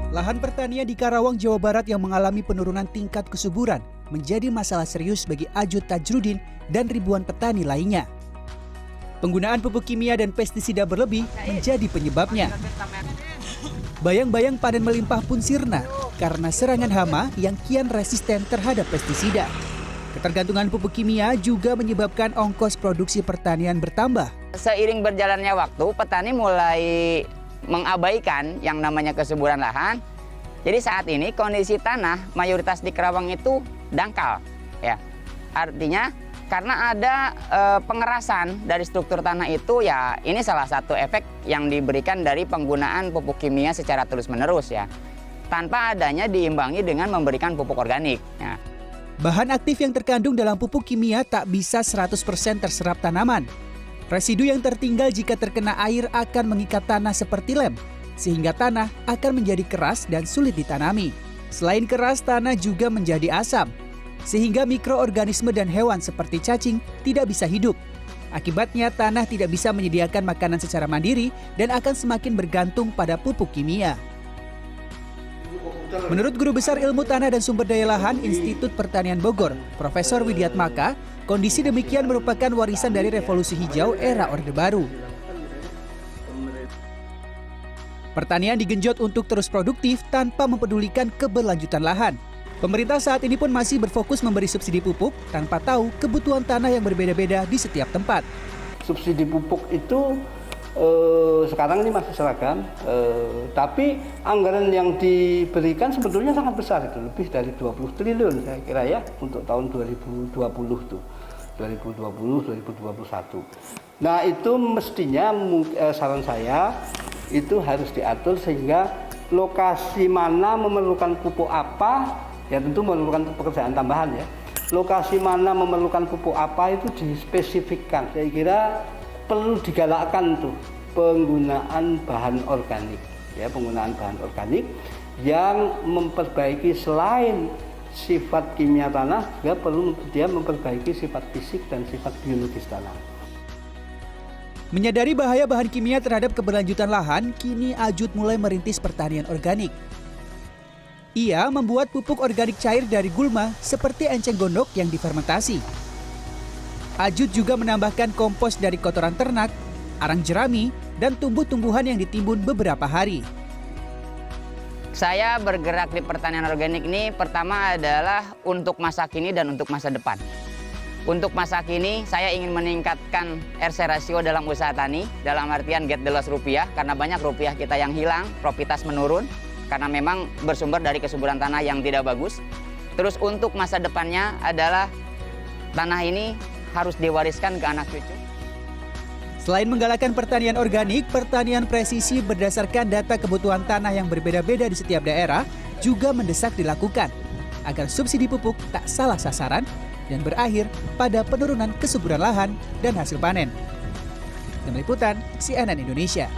Lahan pertanian di Karawang, Jawa Barat yang mengalami penurunan tingkat kesuburan menjadi masalah serius bagi Ajud Tajrudin dan ribuan petani lainnya. Penggunaan pupuk kimia dan pestisida berlebih menjadi penyebabnya. Bayang-bayang panen melimpah pun sirna karena serangan hama yang kian resisten terhadap pestisida. Ketergantungan pupuk kimia juga menyebabkan ongkos produksi pertanian bertambah. Seiring berjalannya waktu, petani mulai mengabaikan yang namanya kesuburan lahan. Jadi saat ini kondisi tanah mayoritas di Karawang itu dangkal, ya. Artinya karena ada pengerasan dari struktur tanah itu, ya ini salah satu efek yang diberikan dari penggunaan pupuk kimia secara terus-menerus, ya. Tanpa adanya diimbangi dengan memberikan pupuk organik, ya. Bahan aktif yang terkandung dalam pupuk kimia tak bisa 100% terserap tanaman. Residu yang tertinggal jika terkena air akan mengikat tanah seperti lem, sehingga tanah akan menjadi keras dan sulit ditanami. Selain keras, tanah juga menjadi asam, sehingga mikroorganisme dan hewan seperti cacing tidak bisa hidup. Akibatnya, tanah tidak bisa menyediakan makanan secara mandiri dan akan semakin bergantung pada pupuk kimia. Menurut Guru Besar Ilmu Tanah dan Sumber Daya Lahan Institut Pertanian Bogor, Profesor Widiatmaka, kondisi demikian merupakan warisan dari revolusi hijau era Orde Baru. Pertanian digenjot untuk terus produktif tanpa mempedulikan keberlanjutan lahan. Pemerintah saat ini pun masih berfokus memberi subsidi pupuk tanpa tahu kebutuhan tanah yang berbeda-beda di setiap tempat. Subsidi pupuk itu sekarang ini masih seragam, tapi anggaran yang diberikan sebetulnya sangat besar, itu lebih dari 20 triliun saya kira ya untuk tahun 2020 tuh. 2020-2021. Nah itu mestinya saran saya itu harus diatur sehingga lokasi mana memerlukan pupuk apa, ya tentu memerlukan pekerjaan tambahan ya. Lokasi mana memerlukan pupuk apa itu dispesifikkan. Saya kira perlu digalakkan tuh penggunaan bahan organik, ya penggunaan bahan organik yang memperbaiki selain sifat kimia tanah, juga perlu dia memperbaiki sifat fisik dan sifat biologis tanah. Menyadari bahaya bahan kimia terhadap keberlanjutan lahan, kini Ajud mulai merintis pertanian organik. Ia membuat pupuk organik cair dari gulma seperti enceng gondok yang difermentasi. Ajud juga menambahkan kompos dari kotoran ternak, arang jerami, dan tumbuh-tumbuhan yang ditimbun beberapa hari. Saya bergerak di pertanian organik ini pertama adalah untuk masa kini dan untuk masa depan. Untuk masa kini saya ingin meningkatkan RC rasio dalam usaha tani, dalam artian get the loss rupiah, karena banyak rupiah kita yang hilang, profitas menurun, karena memang bersumber dari kesuburan tanah yang tidak bagus. Terus untuk masa depannya adalah tanah ini harus diwariskan ke anak cucu. Selain menggalakkan pertanian organik, pertanian presisi berdasarkan data kebutuhan tanah yang berbeda-beda di setiap daerah juga mendesak dilakukan agar subsidi pupuk tak salah sasaran dan berakhir pada penurunan kesuburan lahan dan hasil panen. Tim Liputan CNN Indonesia.